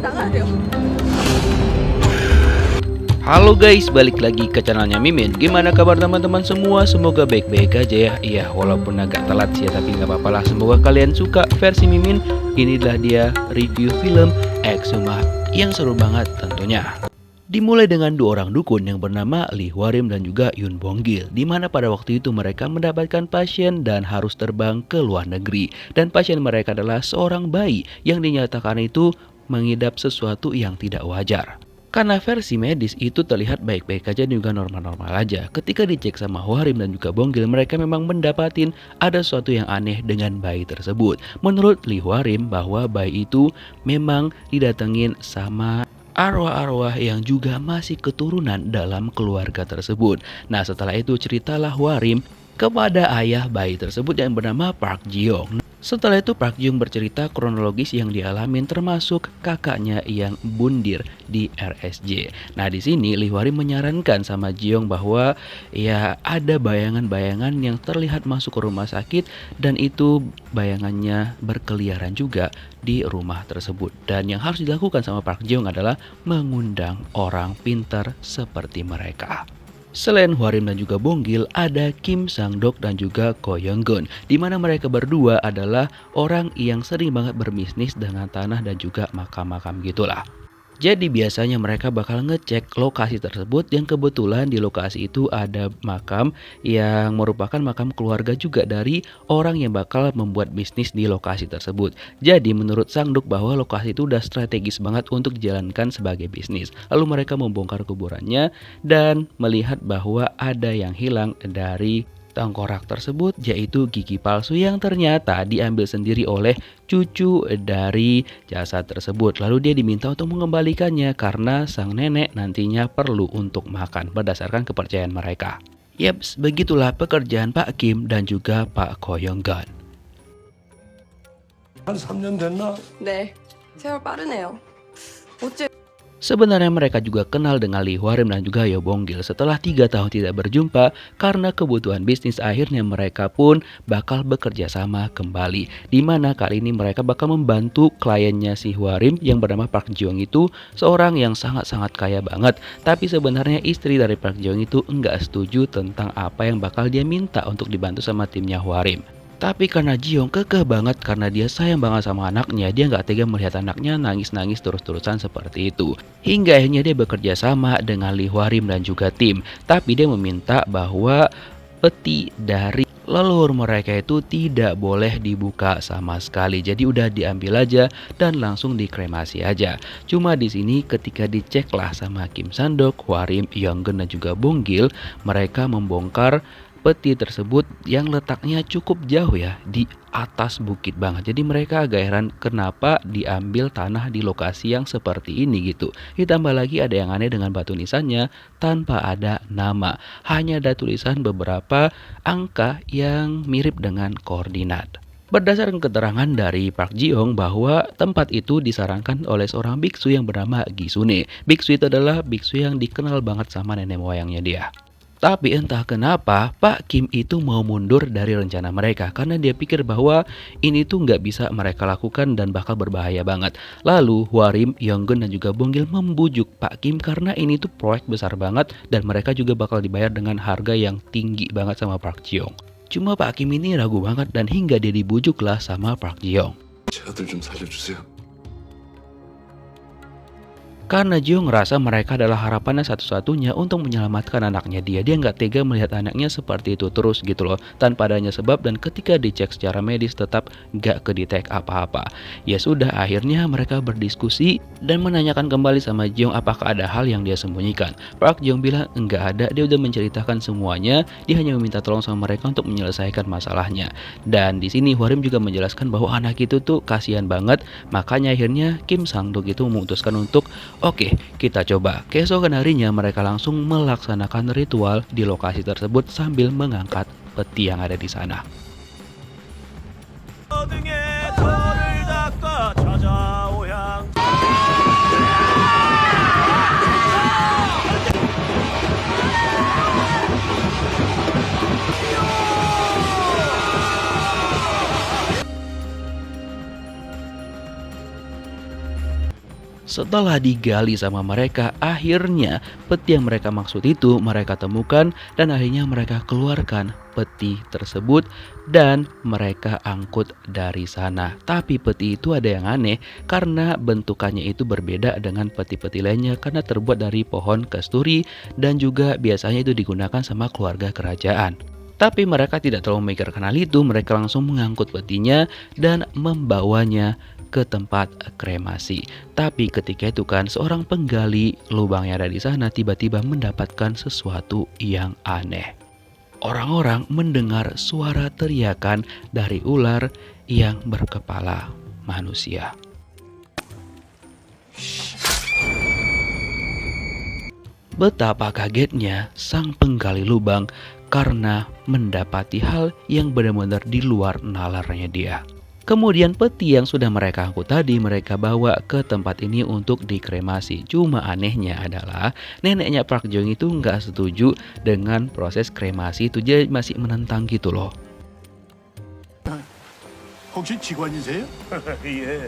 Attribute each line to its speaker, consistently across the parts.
Speaker 1: 나가야 돼요.
Speaker 2: Halo guys, balik lagi ke channelnya Mimin. Gimana kabar teman-teman semua? Semoga baik-baik aja ya. Iya, walaupun agak telat sih ya, tapi nggak apa-apa lah. Semoga kalian suka versi Mimin. Inilah dia review film Exhumah yang seru banget tentunya. Dimulai dengan dua orang dukun yang bernama Lee Hwarim dan juga Yoon Bong-gil, di mana pada waktu itu mereka mendapatkan pasien dan harus terbang ke luar negeri. Dan pasien mereka adalah seorang bayi yang dinyatakan itu mengidap sesuatu yang tidak wajar. Karena versi medis itu terlihat baik-baik aja dan juga normal-normal aja. Ketika dicek sama Hwarim dan juga Bong-gil, mereka memang mendapatin ada sesuatu yang aneh dengan bayi tersebut. Menurut Lee Hwarim bahwa bayi itu memang didatengin sama arwah-arwah yang juga masih keturunan dalam keluarga tersebut. Nah, setelah itu ceritalah Hwarim kepada ayah bayi tersebut yang bernama Park Ji-young. Setelah itu Park Ji-young bercerita kronologis yang dialamin termasuk kakaknya yang bundir di RSJ. Nah, di sini Lee Hwarim menyarankan sama Ji-young bahwa ya ada bayangan-bayangan yang terlihat masuk ke rumah sakit dan itu bayangannya berkeliaran juga di rumah tersebut. Dan yang harus dilakukan sama Park Ji-young adalah mengundang orang pintar seperti mereka. Selain Hwarim dan juga Bong-gil, ada Kim Sang-dok dan juga Ko Young-gun, di mana mereka berdua adalah orang yang sering banget berbisnis dengan tanah dan juga makam-makam gitulah. Jadi biasanya mereka bakal ngecek lokasi tersebut yang kebetulan di lokasi itu ada makam yang merupakan makam keluarga juga dari orang yang bakal membuat bisnis di lokasi tersebut. Jadi menurut Sang-dok bahwa lokasi itu udah strategis banget untuk dijalankan sebagai bisnis. Lalu mereka membongkar kuburannya dan melihat bahwa ada yang hilang dari tengkorak tersebut, yaitu gigi palsu yang ternyata diambil sendiri oleh cucu dari jasad tersebut. Lalu dia diminta untuk mengembalikannya karena sang nenek nantinya perlu untuk makan berdasarkan kepercayaan mereka. Yaps, begitulah pekerjaan Pak Kim dan juga Pak Ko Young-gun.
Speaker 3: 한 3년 됐나?
Speaker 1: 네, 세월 빠르네요. 어째
Speaker 2: Sebenarnya mereka juga kenal dengan Lee Hwarim dan juga Yo Bong-gil setelah 3 tahun tidak berjumpa karena kebutuhan bisnis. Akhirnya mereka pun bakal bekerja sama kembali, di mana kali ini mereka bakal membantu kliennya si Hwarim yang bernama Park Ji-young itu seorang yang sangat-sangat kaya banget. Tapi sebenarnya istri dari Park Ji-young itu enggak setuju tentang apa yang bakal dia minta untuk dibantu sama timnya Hwarim. Tapi karena Ji-young kekeh banget karena dia sayang banget sama anaknya, dia nggak tega melihat anaknya nangis-nangis terus-terusan seperti itu. Hingga akhirnya dia bekerja sama dengan Lee Hwarim dan juga tim. Tapi dia meminta bahwa peti dari leluhur mereka itu tidak boleh dibuka sama sekali. Jadi udah diambil aja dan langsung dikremasi aja. Cuma di sini ketika dicek lah sama Kim Sang-dok, Hwarim, Young-gun dan juga Bong-gil, mereka membongkar peti tersebut yang letaknya cukup jauh ya, di atas bukit banget. Jadi mereka agak heran kenapa diambil tanah di lokasi yang seperti ini gitu. Ditambah lagi ada yang aneh dengan batu nisannya tanpa ada nama. Hanya ada tulisan beberapa angka yang mirip dengan koordinat. Berdasarkan keterangan dari Park Ji-young bahwa tempat itu disarankan oleh seorang biksu yang bernama Gisune. Biksu itu adalah biksu yang dikenal banget sama nenek moyangnya dia. Tapi entah kenapa Pak Kim itu mau mundur dari rencana mereka karena dia pikir bahwa ini tuh nggak bisa mereka lakukan dan bakal berbahaya banget. Lalu Hwarim, Young-gun dan juga Bong-gil membujuk Pak Kim karena ini tuh proyek besar banget dan mereka juga bakal dibayar dengan harga yang tinggi banget sama Park Ji-young. Cuma Pak Kim ini ragu banget dan hingga dia dibujuk lah sama Park Ji-young.
Speaker 3: 제 아들 좀 살려주세요.
Speaker 2: Karena Ji-young ngerasa mereka adalah harapannya satu-satunya untuk menyelamatkan anaknya dia. Dia nggak tega melihat anaknya seperti itu terus gitu loh, tanpa adanya sebab, dan ketika dicek secara medis tetap nggak kedetek apa-apa. Ya sudah, akhirnya mereka berdiskusi dan menanyakan kembali sama Ji-young apakah ada hal yang dia sembunyikan. Park Ji-young bilang enggak ada, dia udah menceritakan semuanya, dia hanya meminta tolong sama mereka untuk menyelesaikan masalahnya. Dan di sini Hwarim juga menjelaskan bahwa anak itu tuh kasihan banget, makanya akhirnya Kim Sang-dok itu memutuskan untuk oke, kita coba. Keesokan harinya mereka langsung melaksanakan ritual di lokasi tersebut sambil mengangkat peti yang ada di sana. Setelah digali sama mereka, akhirnya peti yang mereka maksud itu mereka temukan dan akhirnya mereka keluarkan peti tersebut dan mereka angkut dari sana. Tapi peti itu ada yang aneh karena bentukannya itu berbeda dengan peti-peti lainnya karena terbuat dari pohon kasturi dan juga biasanya itu digunakan sama keluarga kerajaan. Tapi mereka tidak terlalu memikirkan hal itu, mereka langsung mengangkut petinya dan membawanya ke tempat kremasi. Tapi ketika itu kan seorang penggali lubang yang ada di sana tiba-tiba mendapatkan sesuatu yang aneh. Orang-orang mendengar suara teriakan dari ular yang berkepala manusia. Betapa kagetnya sang penggali lubang karena mendapati hal yang benar-benar di luar nalarnya dia. Kemudian peti yang sudah mereka angkut tadi mereka bawa ke tempat ini untuk dikremasi. Cuma anehnya adalah neneknya Park Ji Young itu nggak setuju dengan proses kremasi itu, dia masih menentang gitu loh.
Speaker 4: 혹시 직원이세요? 예.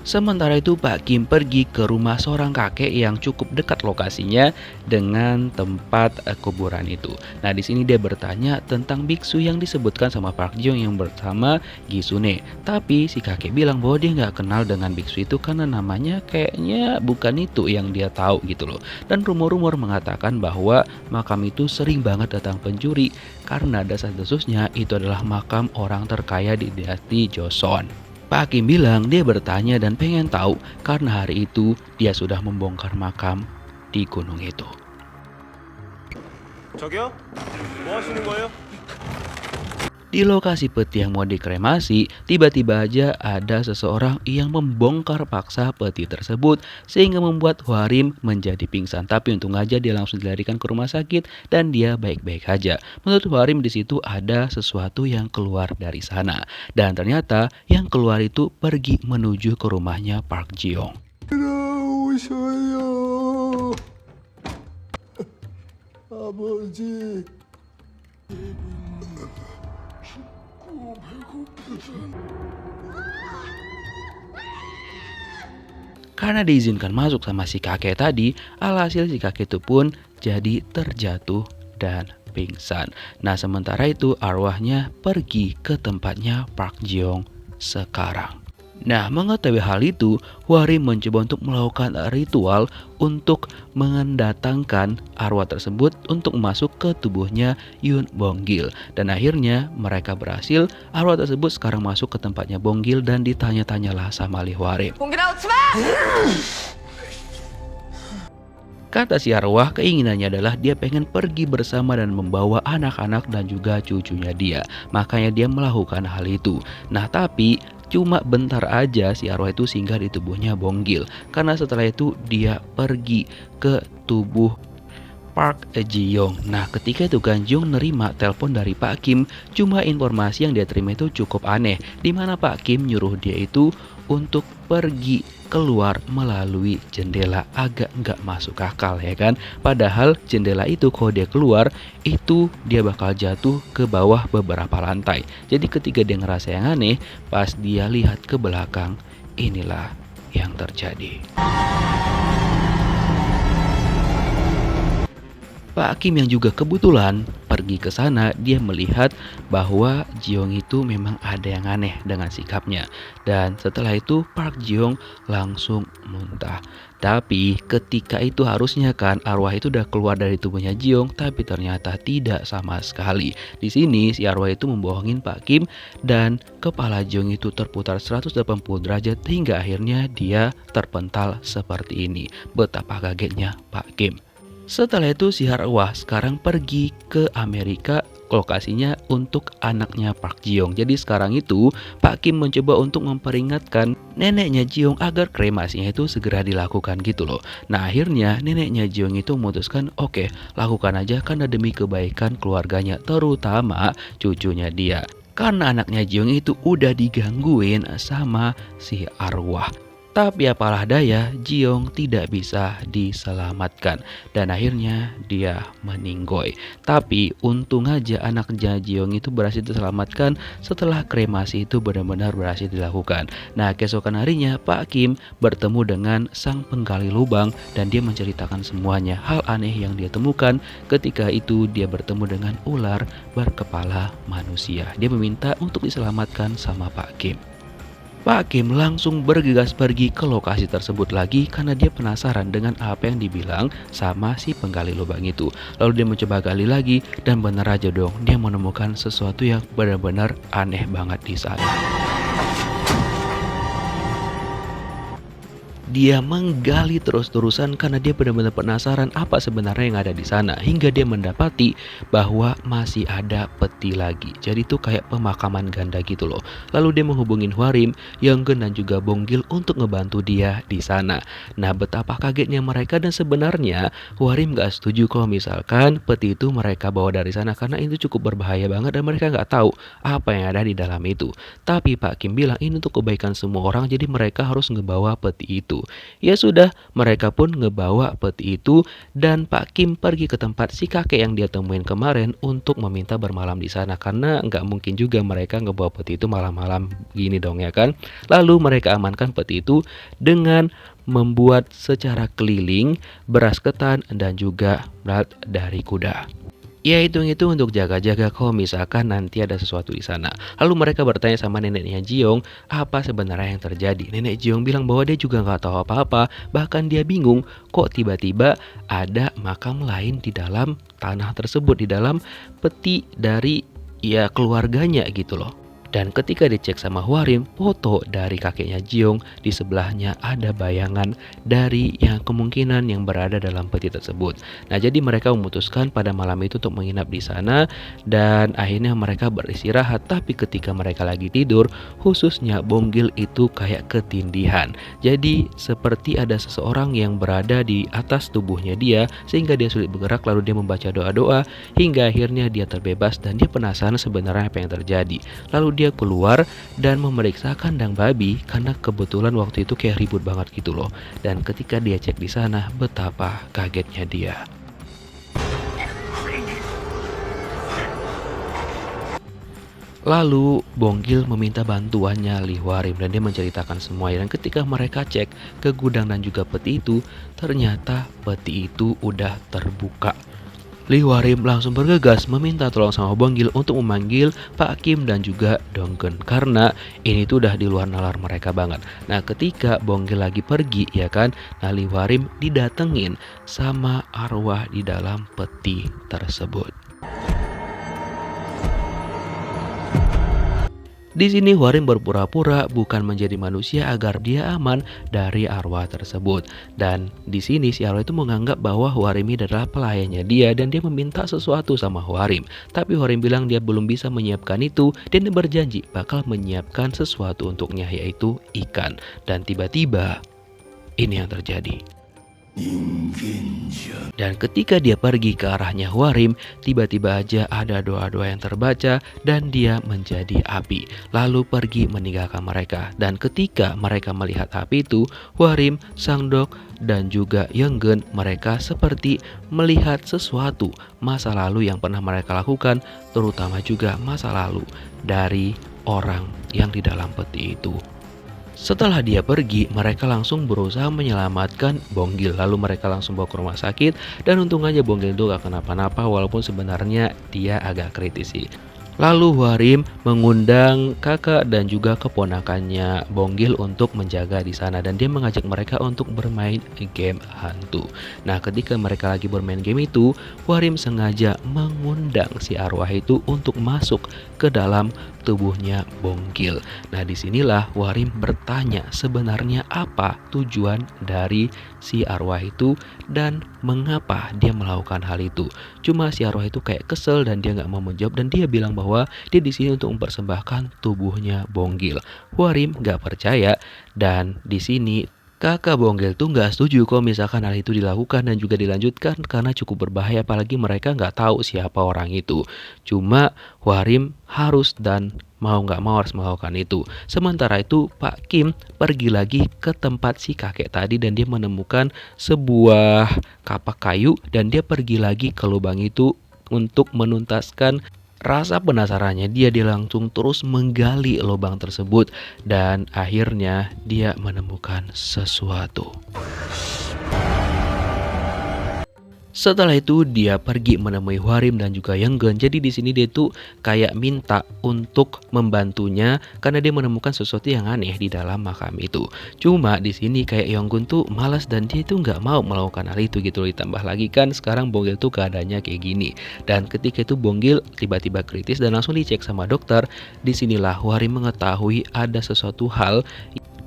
Speaker 2: Sementara itu Pak Kim pergi ke rumah seorang kakek yang cukup dekat lokasinya dengan tempat kuburan itu. Nah di sini dia bertanya tentang biksu yang disebutkan sama Park Ji Young yang bernama Gisune. Tapi si kakek bilang bahwa dia nggak kenal dengan biksu itu karena namanya kayaknya bukan itu yang dia tahu gitu loh. Dan rumor-rumor mengatakan bahwa makam itu sering banget datang pencuri karena dasar-desusnya itu adalah makam orang terkaya di dinasti Joseon. Pak Kim bilang dia bertanya dan pengen tahu karena hari itu dia sudah membongkar makam di gunung itu.
Speaker 4: 저기요? 뭐 하시는 거예요?
Speaker 2: Di lokasi peti yang mau dikremasi, tiba-tiba aja ada seseorang yang membongkar paksa peti tersebut sehingga membuat Hwarim menjadi pingsan. Tapi untung aja dia langsung dilarikan ke rumah sakit dan dia baik-baik aja. Menurut Hwarim di situ ada sesuatu yang keluar dari sana dan ternyata yang keluar itu pergi menuju ke rumahnya Park Ji Young.
Speaker 4: 들어오셔요. 아버지.
Speaker 2: Karena diizinkan masuk sama si kakek tadi, alhasil si kakek itu pun jadi terjatuh dan pingsan. Nah sementara itu arwahnya pergi ke tempatnya Park Ji Young sekarang. Nah mengetahui hal itu, Hwarim mencoba untuk melakukan ritual untuk mendatangkan arwah tersebut untuk masuk ke tubuhnya Yoon Bong-gil. Dan akhirnya mereka berhasil, arwah tersebut sekarang masuk ke tempatnya Bong-gil dan ditanya-tanyalah sama Lee Hwarim.
Speaker 1: 봉기라 오지 마!
Speaker 2: Kata si arwah keinginannya adalah dia pengen pergi bersama dan membawa anak-anak dan juga cucunya dia. Makanya dia melakukan hal itu. Nah tapi cuma bentar aja si arwah itu singgah di tubuhnya Bong-gil. Karena setelah itu dia pergi ke tubuh Park Ji Young. Nah ketika itu kan Ji Young nerima telepon dari Pak Kim. Cuma informasi yang dia terima itu cukup aneh. Dimana Pak Kim nyuruh dia itu untuk pergi keluar melalui jendela, agak nggak masuk akal ya kan. Padahal jendela itu kalau dia keluar itu dia bakal jatuh ke bawah beberapa lantai. Jadi ketika dia ngerasa yang aneh, pas dia lihat ke belakang, inilah yang terjadi. Pak Kim yang juga kebetulan pergi ke sana, dia melihat bahwa Ji Young itu memang ada yang aneh dengan sikapnya. Dan setelah itu Park Ji Young langsung muntah. Tapi ketika itu harusnya kan arwah itu udah keluar dari tubuhnya Ji Young, tapi ternyata tidak sama sekali. Di sini si arwah itu membohongin Pak Kim dan kepala Ji Young itu terputar 180 derajat hingga akhirnya dia terpental seperti ini. Betapa kagetnya Pak Kim. Setelah itu si arwah sekarang pergi ke Amerika, lokasinya untuk anaknya Park Ji Young. Jadi sekarang itu Pak Kim mencoba untuk memperingatkan neneknya Ji Young agar kremasinya itu segera dilakukan gitu loh. Nah akhirnya neneknya Ji Young itu memutuskan oke, lakukan aja karena demi kebaikan keluarganya, terutama cucunya dia. Karena anaknya Ji Young itu udah digangguin sama si arwah. Tapi apalah daya, Jiong tidak bisa diselamatkan dan akhirnya dia meninggoy. Tapi untung aja anaknya Jiong itu berhasil diselamatkan setelah kremasi itu benar-benar berhasil dilakukan. Nah, keesokan harinya Pak Kim bertemu dengan sang penggali lubang dan dia menceritakan semuanya hal aneh yang dia temukan. Ketika itu dia bertemu dengan ular berkepala manusia. Dia meminta untuk diselamatkan sama Pak Kim. Pak Kim langsung bergegas pergi ke lokasi tersebut lagi karena dia penasaran dengan apa yang dibilang sama si penggali lubang itu. Lalu dia mencoba gali lagi dan benar aja dong, dia menemukan sesuatu yang benar-benar aneh banget di sana. Dia menggali terus-terusan karena dia benar-benar penasaran apa sebenarnya yang ada di sana, hingga dia mendapati bahwa masih ada peti lagi. Jadi itu kayak pemakaman ganda gitu loh. Lalu dia menghubungin Hwarim, Yeonggeun dan juga Bonggil untuk ngebantu dia di sana. Nah, betapa kagetnya mereka, dan sebenarnya Hwarim gak setuju kalau misalkan peti itu mereka bawa dari sana karena itu cukup berbahaya banget dan mereka gak tahu apa yang ada di dalam itu. Tapi Pak Kim bilang ini untuk kebaikan semua orang, jadi mereka harus ngebawa peti itu. Ya sudah, mereka pun ngebawa peti itu dan Pak Kim pergi ke tempat si kakek yang dia temuin kemarin untuk meminta bermalam di sana karena nggak mungkin juga mereka ngebawa peti itu malam-malam gini dong ya kan. Lalu mereka amankan peti itu dengan membuat secara keliling beras ketan dan juga berat dari kuda. Ya hitung-hitung untuk jaga-jaga kalau misalkan nanti ada sesuatu di sana. Lalu mereka bertanya sama neneknya Jiong apa sebenarnya yang terjadi. Nenek Jiong bilang bahwa dia juga nggak tahu apa-apa. Bahkan dia bingung kok tiba-tiba ada makam lain di dalam tanah tersebut, di dalam peti dari ya keluarganya gitu loh. Dan ketika dicek sama Hwarim, foto dari kakeknya Jiong di sebelahnya ada bayangan dari yang kemungkinan yang berada dalam peti tersebut. Nah, jadi mereka memutuskan pada malam itu untuk menginap di sana dan akhirnya mereka beristirahat. Tapi ketika mereka lagi tidur, khususnya Bonggil itu kayak ketindihan. Jadi seperti ada seseorang yang berada di atas tubuhnya dia sehingga dia sulit bergerak, lalu dia membaca doa-doa hingga akhirnya dia terbebas dan dia penasaran sebenarnya apa yang terjadi. Lalu dia keluar dan memeriksa kandang babi karena kebetulan waktu itu kayak ribut banget gitu loh. Dan ketika dia cek di sana, betapa kagetnya dia. Lalu Bonggil meminta bantuannya Lee Hwarim dan dia menceritakan semuanya. Dan ketika mereka cek ke gudang dan juga peti itu, ternyata peti itu udah terbuka. Lee Hwarim langsung bergegas meminta tolong sama Bonggil untuk memanggil Pak Kim dan juga Dongkeun karena ini tuh udah di luar nalar mereka banget. Nah, ketika Bonggil lagi pergi ya kan, nah Lee Hwarim didatengin sama arwah di dalam peti tersebut. Di sini Hwarim berpura-pura bukan menjadi manusia agar dia aman dari arwah tersebut. Dan di sini si arwah itu menganggap bahwa Hwarim ini adalah pelayannya dia dan dia meminta sesuatu sama Hwarim. Tapi Hwarim bilang dia belum bisa menyiapkan itu dan dia berjanji bakal menyiapkan sesuatu untuknya, yaitu ikan. Dan tiba-tiba ini yang terjadi. Dan ketika dia pergi ke arahnya Hwarim, tiba-tiba aja ada doa-doa yang terbaca dan dia menjadi api, lalu pergi meninggalkan mereka. Dan ketika mereka melihat api itu, Hwarim, Sangdok, dan juga Yeonggeun mereka seperti melihat sesuatu masa lalu yang pernah mereka lakukan, terutama juga masa lalu dari orang yang di dalam peti itu. Setelah dia pergi, mereka langsung berusaha menyelamatkan Bonggil. Lalu mereka langsung bawa ke rumah sakit dan untung aja Bonggil itu gak kenapa-napa walaupun sebenarnya dia agak kritis sih. Lalu Hwarim mengundang kakak dan juga keponakannya Bonggil untuk menjaga di sana dan dia mengajak mereka untuk bermain game hantu. Nah, ketika mereka lagi bermain game itu, Hwarim sengaja mengundang si arwah itu untuk masuk ke dalam tubuhnya Bonggil. Nah, disinilah Hwarim bertanya sebenarnya apa tujuan dari si arwah itu dan mengapa dia melakukan hal itu. Cuma si arwah itu kayak kesel dan dia nggak mau menjawab dan dia bilang bahwa dia di sini untuk mempersembahkan tubuhnya Bonggil. Hwarim nggak percaya dan di sini Kakak Bonggil tuh nggak setuju kalau misalkan hal itu dilakukan dan juga dilanjutkan karena cukup berbahaya, apalagi mereka nggak tahu siapa orang itu. Cuma Warim harus dan mau nggak mau harus melakukan itu. Sementara itu Pak Kim pergi lagi ke tempat si kakek tadi dan dia menemukan sebuah kapak kayu dan dia pergi lagi ke lubang itu untuk menuntaskan rasa penasarannya. Dia langsung terus menggali lubang tersebut dan akhirnya dia menemukan sesuatu. Setelah itu dia pergi menemui Hwarim dan juga Yeongun. Jadi di sini dia tuh kayak minta untuk membantunya karena dia menemukan sesuatu yang aneh di dalam makam itu. Cuma di sini kayak Yeongun tuh malas dan dia tuh nggak mau melakukan hal itu gitu. Ditambah lagi kan sekarang Bonggil tuh keadaannya kayak gini. Dan ketika itu Bonggil tiba-tiba kritis dan langsung dicek sama dokter. Disinilah Hwarim mengetahui ada sesuatu hal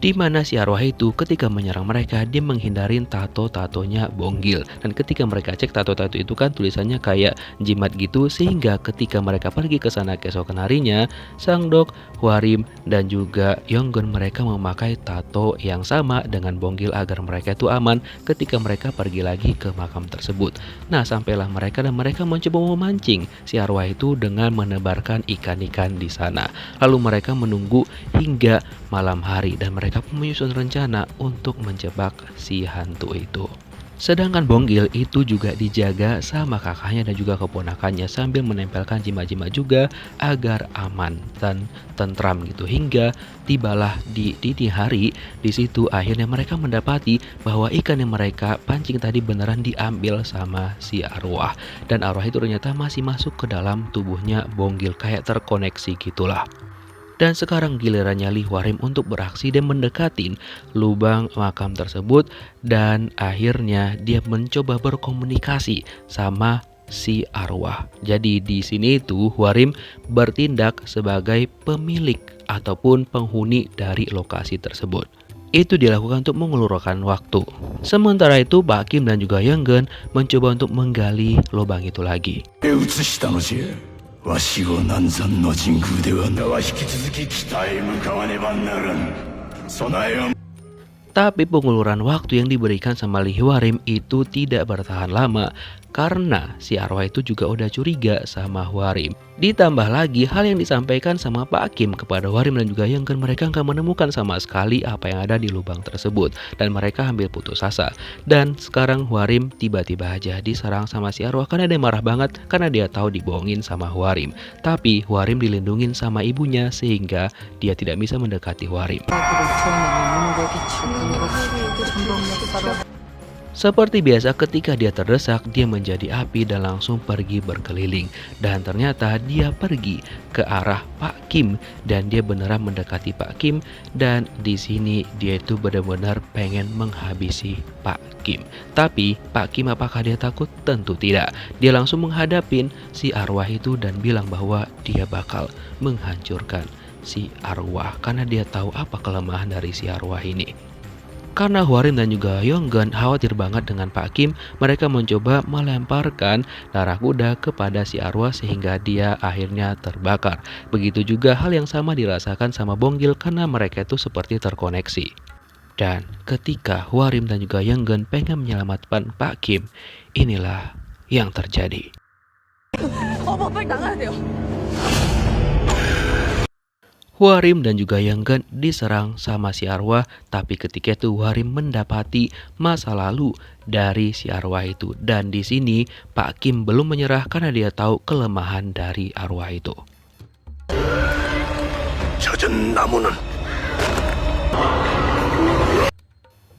Speaker 2: di mana si arwah itu ketika menyerang mereka dia menghindarin tato-tatonya Bonggil. Dan ketika mereka cek tato-tato itu kan tulisannya kayak jimat gitu, sehingga ketika mereka pergi ke sana keesokan harinya, Sangdok, Hwarim dan juga Yeongun mereka memakai tato yang sama dengan Bonggil agar mereka itu aman ketika mereka pergi lagi ke makam tersebut. Nah, sampailah mereka dan mereka mencoba memancing si arwah itu dengan menebarkan ikan-ikan di sana. Lalu mereka menunggu hingga malam hari dan mereka pun menyusun rencana untuk menjebak si hantu itu. Sedangkan Bonggil itu juga dijaga sama kakaknya dan juga keponakannya sambil menempelkan jimat-jimat juga agar aman dan tentram gitu. Hingga tibalah di dini hari, di situ akhirnya mereka mendapati bahwa ikan yang mereka pancing tadi beneran diambil sama si arwah. Dan arwah itu ternyata masih masuk ke dalam tubuhnya Bonggil, kayak terkoneksi gitulah. Dan sekarang gilirannya Lee Hwarim untuk beraksi dan mendekatin lubang makam tersebut dan akhirnya dia mencoba berkomunikasi sama si arwah. Jadi di sini itu Hwarim bertindak sebagai pemilik ataupun penghuni dari lokasi tersebut. Itu dilakukan untuk mengulurkan waktu. Sementara itu Pak Kim dan juga Yeongun mencoba untuk menggali lubang itu lagi.
Speaker 4: わしを南山の神宮ではなは引き続き北へ向かわねばならん。備えを
Speaker 2: Tapi penguluran waktu yang diberikan sama Lee Hwarim itu tidak bertahan lama karena si arwah itu juga udah curiga sama Hwarim. Ditambah lagi hal yang disampaikan sama Pak Kim kepada Hwarim dan juga Yeongun, mereka nggak menemukan sama sekali apa yang ada di lubang tersebut dan mereka hampir putus asa. Dan sekarang Hwarim tiba-tiba aja diserang sama si arwah karena dia marah banget karena dia tahu dibohongin sama Hwarim. Tapi Hwarim dilindungin sama ibunya sehingga dia tidak bisa mendekati Hwarim. Seperti biasa ketika dia terdesak, dia menjadi api dan langsung pergi berkeliling. Dan ternyata dia pergi ke arah Pak Kim dan dia beneran mendekati Pak Kim. Dan di sini dia itu benar-benar pengen menghabisi Pak Kim. Tapi Pak Kim apakah dia takut? Tentu tidak. Dia langsung menghadapin si arwah itu dan bilang bahwa dia bakal menghancurkan si arwah karena dia tahu apa kelemahan dari si arwah ini. Karena Hwarim dan juga Yeongun khawatir banget dengan Pak Kim, mereka mencoba melemparkan darah kuda kepada si arwah sehingga dia akhirnya terbakar. Begitu juga hal yang sama dirasakan sama Bonggil karena mereka itu seperti terkoneksi. Dan ketika Hwarim dan juga Yeongun pengen menyelamatkan Pak Kim, inilah yang terjadi.
Speaker 1: 빨리 나가야 돼요.
Speaker 2: Hwarim dan juga Yeongun diserang sama si arwah, tapi ketika itu Hwarim mendapati masa lalu dari si arwah itu. Dan di sini Pak Kim belum menyerah karena dia tahu kelemahan dari arwah itu.
Speaker 4: 젖은 나무는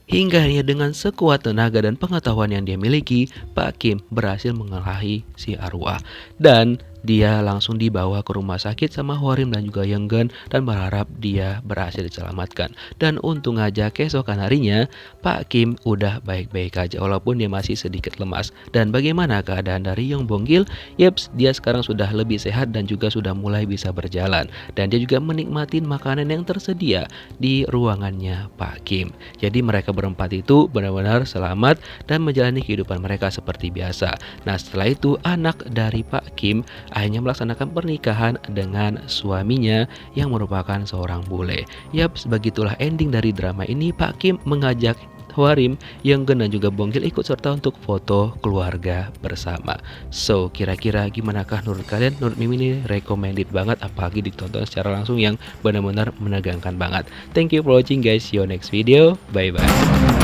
Speaker 2: Hingga hanya dengan sekuat tenaga dan pengetahuan yang dia miliki, Pak Kim berhasil mengalahi si arwah. Dan dia langsung dibawa ke rumah sakit sama Hwarim dan juga Yeongun dan berharap dia berhasil diselamatkan. Dan untung aja keesokan harinya Pak Kim udah baik-baik aja walaupun dia masih sedikit lemas. Dan bagaimana keadaan dari Yeong Bonggil? Yeps, dia sekarang sudah lebih sehat dan juga sudah mulai bisa berjalan. Dan dia juga menikmati makanan yang tersedia di ruangannya Pak Kim. Jadi mereka berempat itu benar-benar selamat dan menjalani kehidupan mereka seperti biasa. Nah, setelah itu anak dari Pak Kim akhirnya melaksanakan pernikahan dengan suaminya yang merupakan seorang bule. Yap, begitulah ending dari drama ini. Pak Kim mengajak Hwarim, Yeonggeun dan juga Bonggil ikut serta untuk foto keluarga bersama. So, kira-kira gimanakah menurut kalian? Menurut Mimin ini recommended banget, apalagi ditonton secara langsung yang benar-benar menegangkan banget. Thank you for watching guys, see you next video, bye bye.